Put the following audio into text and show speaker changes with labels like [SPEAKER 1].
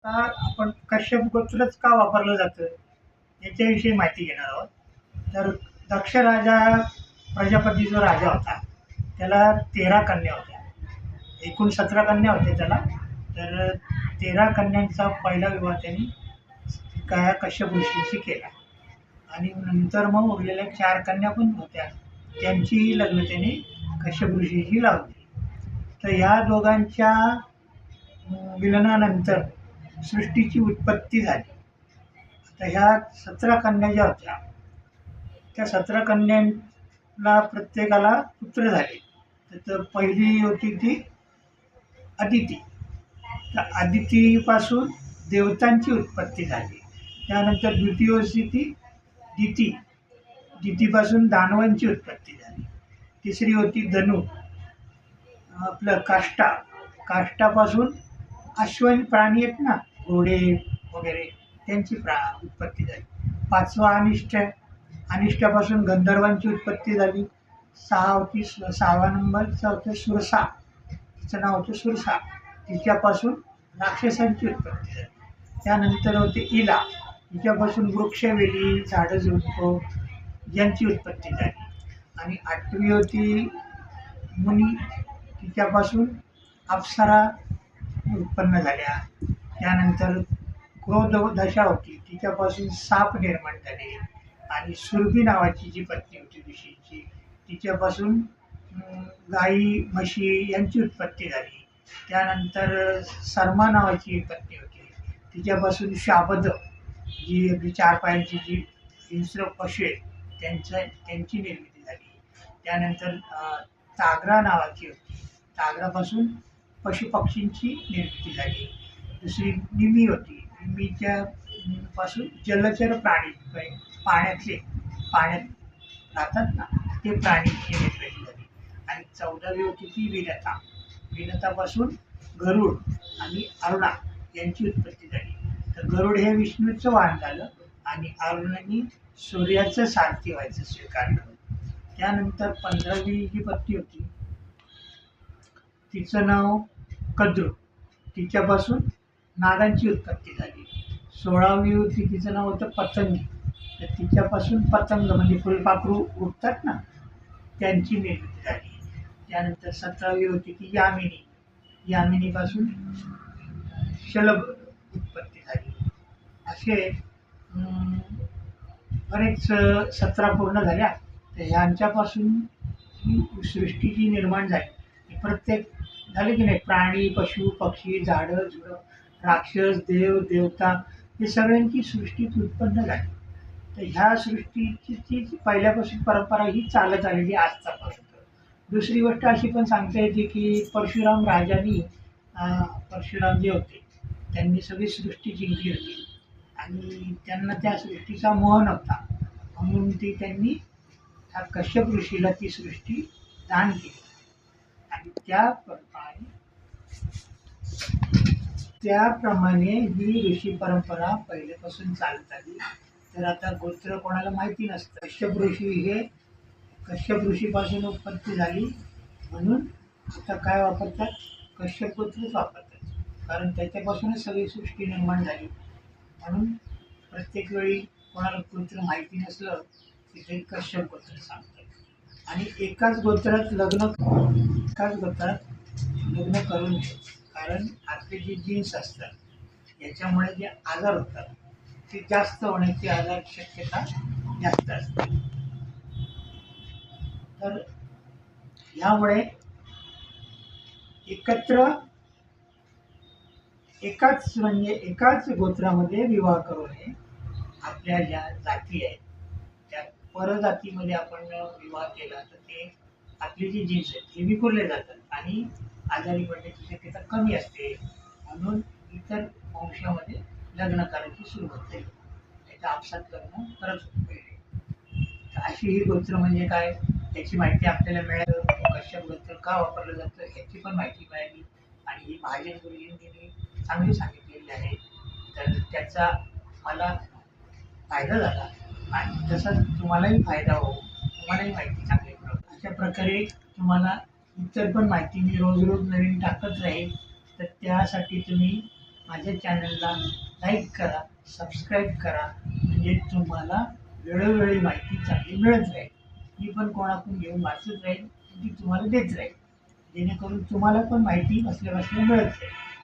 [SPEAKER 1] आता आपण कश्यप गोत्रच का वापरलं जातं याच्याविषयी माहिती घेणार आहोत. तर दक्ष राजा प्रजापती जो राजा होता त्याला 13 कन्या होत्या. एकूण 17 कन्या होत्या त्याला. तर 13 कन्यांचा पहिला विवाह त्यांनी काय कश्यप ऋषींशी केला आणि नंतर मग उरलेल्या 4 कन्या पण होत्या त्यांचीही लग्न त्यांनी कश्यप ऋषींशी लावली. तर ह्या दोघांच्या मिलनानंतर सृष्टीची उत्पत्ती झाली. तर ह्या 17 कन्या ज्या होत्या त्या 17 कन्यांना प्रत्येकाला पुत्र झाले. तर पहिली होती ती अदिती. तर अदितीपासून देवतांची उत्पत्ती झाली. त्यानंतर द्वितीय होती ती दिती. दितीपासून दानवांची उत्पत्ती झाली. तिसरी होती धनु. आपलं काष्टा. काष्टापासून अश्वन प्राणी आहेत ना, घोडे वगैरे, त्यांची उत्पत्ती झाली. पाचवा अनिष्ट. अनिष्टापासून गंधर्वांची उत्पत्ती झाली. 6 नंबरचं होतं सुरसा. तिचं नाव होतं सुरसा. तिच्यापासून राक्षसांची उत्पत्ती झाली. त्यानंतर होते इला. तिच्यापासून वृक्षवेली, झाडं झुडपं यांची उत्पत्ती झाली. आणि 8वी होती मुनी. तिच्यापासून अप्सरा उत्पन्न झाल्या. त्यानंतर क्रोध दशा होती. तिच्यापासून साप निर्माण झाले. आणि सुरभी नावाची जी पत्नी होती ऋषींची तिच्यापासून गाई म्हशी यांची उत्पत्ती झाली. त्यानंतर सरमा नावाची एक पत्नी होती. तिच्यापासून शाबद जी आपली 4 पायांची जी हिंस्र पशु आहेत त्यांची निर्मिती झाली. त्यानंतर तागरा नावाची होती. तागरापासून पशुपक्षींची निर्मिती झाली. दुसरी निमी होती. निमीच्या पासून जलचर प्राणी, पाण्यात राहतात ना ते प्राणीची निर्मिती झाली. आणि 14वी होती ती विनता. विनतापासून गरुड आणि अरुणा यांची उत्पत्ती झाली. तर गरुड हे विष्णूचं वाहन झालं आणि अरुणाने सूर्याचं सारथी व्हायचं स्वीकारलं. त्यानंतर 15वी जी पत्नी होती तिचं नाव कद्रू. तिच्यापासून नागांची उत्पत्ती झाली. 16वी होती तिचं नाव होतं पतंगी. तर तिच्यापासून पतंग म्हणजे फुलपाखरू उठतात ना त्यांची निर्मिती झाली. त्यानंतर 17वी होती ती यामिनी. यामिनीपासून शलभ उत्पत्ती झाली. असे बरेच 17 पूर्ण झाल्या. तर ह्यांच्यापासून ही सृष्टी जी निर्माण झाली प्रत्येक झाले की नाही, प्राणी पशु पक्षी झाडं झुडं राक्षस देव देवता हे सगळ्यांची सृष्टी उत्पन्न झाली. तर ह्या सृष्टीची पहिल्यापासून परंपरा ही चालत आलेली आजतापर्यंत. दुसरी गोष्ट अशी पण सांगता येते की परशुराम राजांनी परशुराम जे होते त्यांनी सगळी सृष्टी जिंकली होती आणि त्यांना त्या सृष्टीचा मोह नव्हता. म्हणून त्यांनी कश्यप ऋषीला ती सृष्टी दान केली आणि त्याप्रमाणे ही ऋषी परंपरा पहिल्यापासून चालत आली. तर आता गोत्र कोणाला माहिती नसतं. कश्यप ऋषी हे कश्यप ऋषीपासून उत्पत्ती झाली म्हणून आता काय वापरतात, कश्यप गोत्रच वापरतात. कारण त्याच्यापासूनच सगळी सृष्टी निर्माण झाली. म्हणून प्रत्येक वेळी कोणाला गोत्र माहिती नसलं की ते कश्यप गोत्र सांगतात. आणि एकाच गोत्रात लग्न करून घे. कारण आपले जे जीन्स असतात याच्यामुळे जे आजार होतात ते जास्त होण्याची शक्यता जास्त असते. तर ह्यामुळे एकाच गोत्रामध्ये विवाह करू नये. आपल्या ज्या जाती आहेत त्या परजातीमध्ये आपण विवाह केला तर ते आपली जी जीन्स आहेत हे विखुरले जातात आणि आजारी पडण्याची शक्यता कमी असते. म्हणून इतर वंशामध्ये लग्न करायची सुरुवात झाली. त्याच्या आपसात लग्न करत होते पहिले. तर अशी ही गोत्र म्हणजे काय याची माहिती आपल्याला मिळाली. कश्यप गोत्र का वापरलं जातं याची पण माहिती मिळाली आणि ही महाजन गुरुजींनी चांगली सांगितलेली आहे. तर त्याचा मला फायदा झाला आणि तसाच तुम्हालाही फायदा हो, तुम्हालाही माहिती चांगली मिळेल. अशा प्रकारे तुम्हाला इतर पण माहिती मी रोज नवीन टाकत राहील. तर त्यासाठी तुम्ही माझ्या चॅनलला लाईक करा, सबस्क्राईब करा, म्हणजे तुम्हाला वेळोवेळी माहिती चांगली मिळत राहील. मी पण कोणाकडून घेऊन वाचत राहील, ती तुम्हाला देत राहील, जेणेकरून तुम्हाला पण माहिती बसल्या बसल्या मिळत राहील.